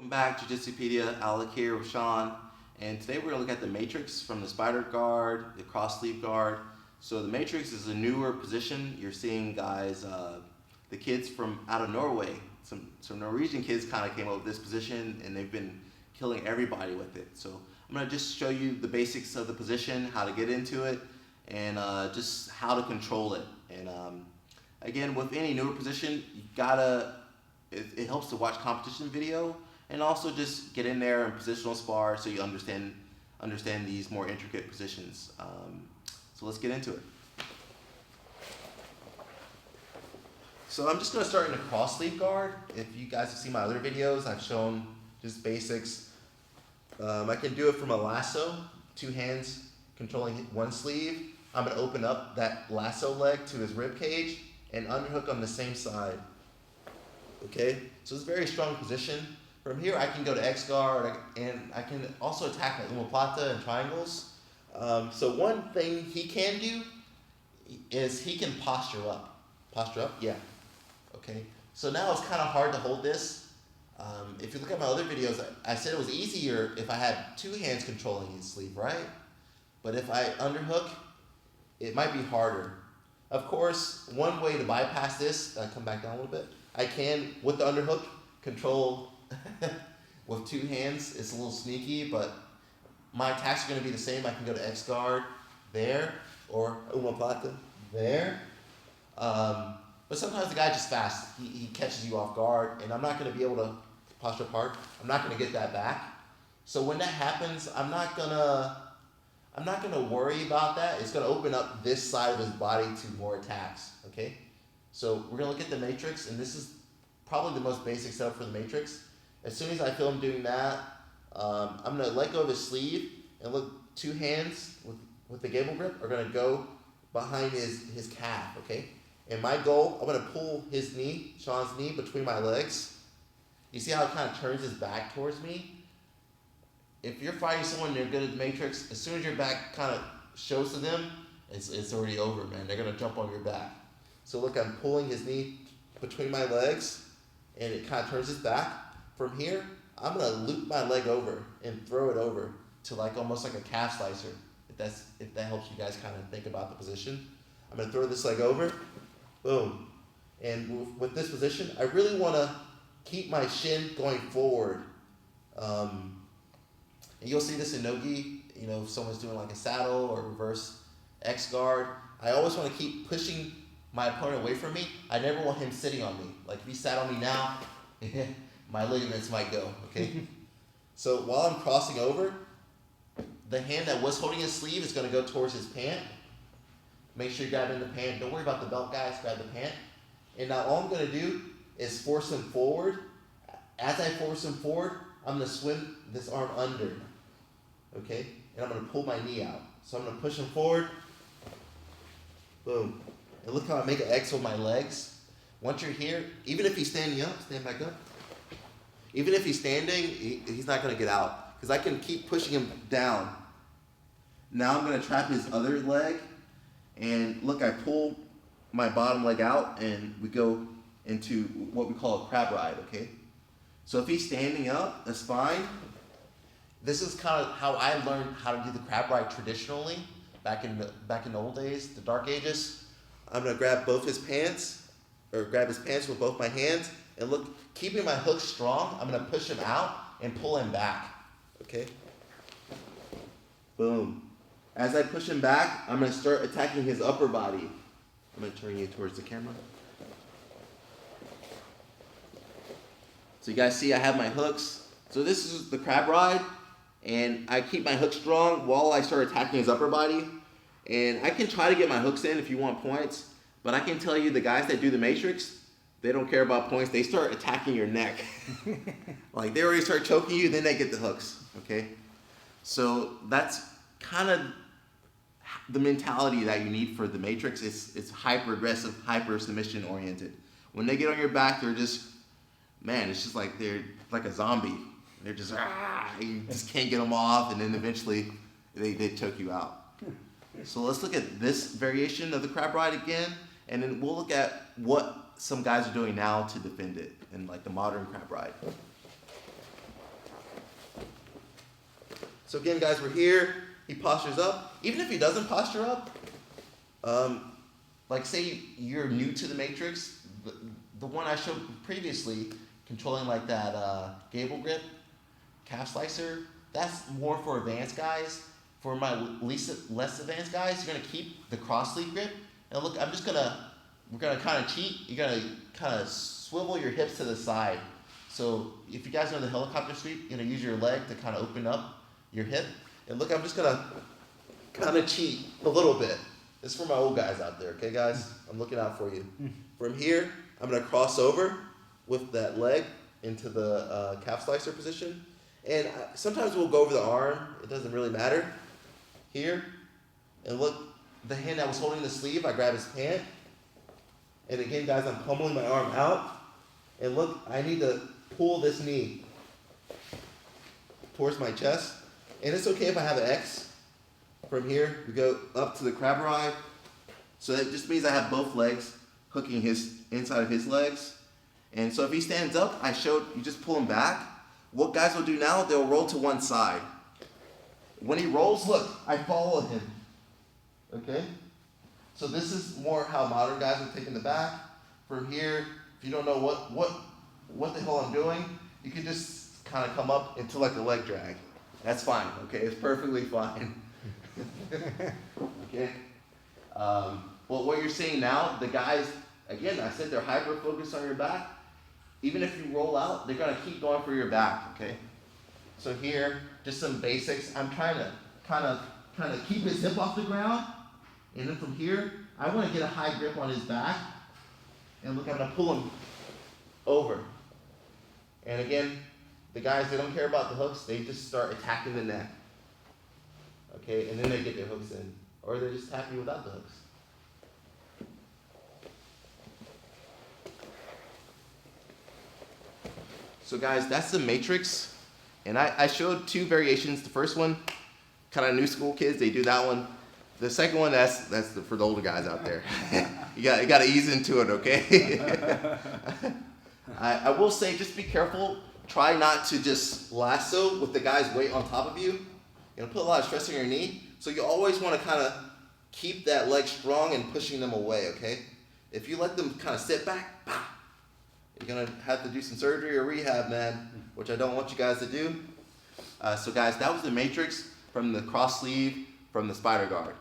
Welcome back, Jiu-Jitsupedia. Alec here with Sean, and today we're going to look at the matrix from the spider guard, the cross sleeve guard. So the matrix is a newer position. You're seeing guys, the kids from out of Norway, some Norwegian kids kind of came up with this position, and they've been killing everybody with it. So I'm going to just show you the basics of the position, how to get into it, and just how to control it. And again, with any newer position, you gotta. It helps to watch competition video and also just get in there and positional spar so you understand these more intricate positions. So let's get into it. So I'm just going to start in a cross sleeve guard. If you guys have seen my other videos, I've shown just basics. I can do it from a lasso, two hands controlling one sleeve. I'm going to open up that lasso leg to his rib cage and underhook on the same side. Okay, so it's a very strong position. From here, I can go to X guard, and I can also attack my omoplata and triangles. So one thing he can do is he can posture up. Posture up, yeah. Okay, so now it's kind of hard to hold this. If you look at my other videos, I said it was easier if I had two hands controlling his sleeve, right? But if I underhook, it might be harder. Of course, one way to bypass this, come back down a little bit, I can, with the underhook, control with two hands. It's a little sneaky, but my attacks are going to be the same. I can go to X guard there, or omoplata there. But sometimes the guy's just fast. He catches you off guard, and I'm not going to be able to posture apart. I'm not going to get that back. So when that happens, I'm not gonna worry about that. It's gonna open up this side of his body to more attacks. Okay. So we're going to look at the matrix, and this is probably the most basic setup for the matrix. As soon as I feel him doing that, I'm going to let go of his sleeve, and look, two hands with the gable grip are going to go behind his calf, okay? And my goal, I'm going to pull his knee, Sean's knee, between my legs. You see how it kind of turns his back towards me? If you're fighting someone and you're good at the matrix, as soon as your back kind of shows to them, it's already over, man. They're going to jump on your back. So look, I'm pulling his knee between my legs, and it kind of turns his back. From here, I'm going to loop my leg over and throw it over to almost like a calf slicer, if that helps you guys kind of think about the position. I'm going to throw this leg over, boom. And with this position, I really want to keep my shin going forward. And you'll see this in no-gi, if someone's doing like a saddle or reverse X guard. I always want to keep pushing my opponent away from me. I never want him sitting on me. Like if he sat on me now, my ligaments might go, okay? So while I'm crossing over, the hand that was holding his sleeve is going to go towards his pant. Make sure you grab in the pant. Don't worry about the belt, guys. Grab the pant. And now all I'm going to do is force him forward. As I force him forward, I'm going to swim this arm under, okay? And I'm going to pull my knee out. So I'm going to push him forward. Boom. And look how I make an X with my legs. Once you're here, even if he's standing up, stand back up. Even if he's standing, he's not going to get out because I can keep pushing him down. Now I'm going to trap his other leg. And look, I pull my bottom leg out and we go into what we call a crab ride, okay? So if he's standing up, that's fine. This is kind of how I learned how to do the crab ride traditionally back in the old days, the dark ages. I'm going to grab both his pants, or grab his pants with both my hands, and look, keeping my hook strong, I'm going to push him out and pull him back, okay? Boom. As I push him back, I'm going to start attacking his upper body. I'm going to turn you towards the camera. So you guys see I have my hooks. So this is the crab ride, and I keep my hook strong while I start attacking his upper body. And I can try to get my hooks in if you want points, but I can tell you the guys that do the matrix, they don't care about points. They start attacking your neck. Like they already start choking you, then they get the hooks, okay? So that's kind of the mentality that you need for the matrix. It's hyper aggressive, hyper submission oriented. When they get on your back, they're just, man, it's just like they're like a zombie. They're just, you just can't get them off, and then eventually they choke you out. So let's look at this variation of the crab ride again, and then we'll look at what some guys are doing now to defend it in like the modern crab ride. So again, guys, we're here. He postures up. Even if he doesn't posture up, like say you're new to the matrix, the one I showed previously, controlling like that gable grip, calf slicer, that's more for advanced guys. For my less advanced guys, you're gonna keep the cross sleeve grip. And look, we're gonna kind of cheat. You're gonna kind of swivel your hips to the side. So if you guys know the helicopter sweep, you're gonna use your leg to kind of open up your hip. And look, I'm just gonna kind of cheat a little bit. This is for my old guys out there, okay, guys? I'm looking out for you. From here, I'm gonna cross over with that leg into the calf slicer position. And sometimes we'll go over the arm. It doesn't really matter. Here, and look, the hand that was holding the sleeve, I grab his pant. And again, guys, I'm pummeling my arm out. And look, I need to pull this knee towards my chest. And it's okay if I have an X. From here, we go up to the crab ride. So that just means I have both legs hooking his inside of his legs. And so if he stands up, you just pull him back. What guys will do now, they'll roll to one side. When he rolls, look, I follow him. Okay? So this is more how modern guys are taking the back. From here, if you don't know what the hell I'm doing, you can just kind of come up into like a leg drag. That's fine, okay? It's perfectly fine. Okay? Well, what you're seeing now, the guys, again, I said they're hyper-focused on your back. Even if you roll out, they're going to keep going for your back, okay? So here, just some basics. I'm trying to kind of keep his hip off the ground. And then from here, I want to get a high grip on his back. And look, I'm going to pull him over. And again, the guys, they don't care about the hooks. They just start attacking the neck. Okay, and then they get their hooks in. Or they're just happy without the hooks. So guys, that's the matrix. And I showed two variations. The first one, kind of new school kids, they do that one. The second one, that's for the older guys out there. you got to ease into it, okay? I will say, just be careful. Try not to just lasso with the guy's weight on top of you. You'll put a lot of stress on your knee. So you always want to kind of keep that leg strong and pushing them away, okay? If you let them kind of sit back, bah, you're going to have to do some surgery or rehab, man, which I don't want you guys to do. So guys, that was the matrix from the cross sleeve from the spider guard.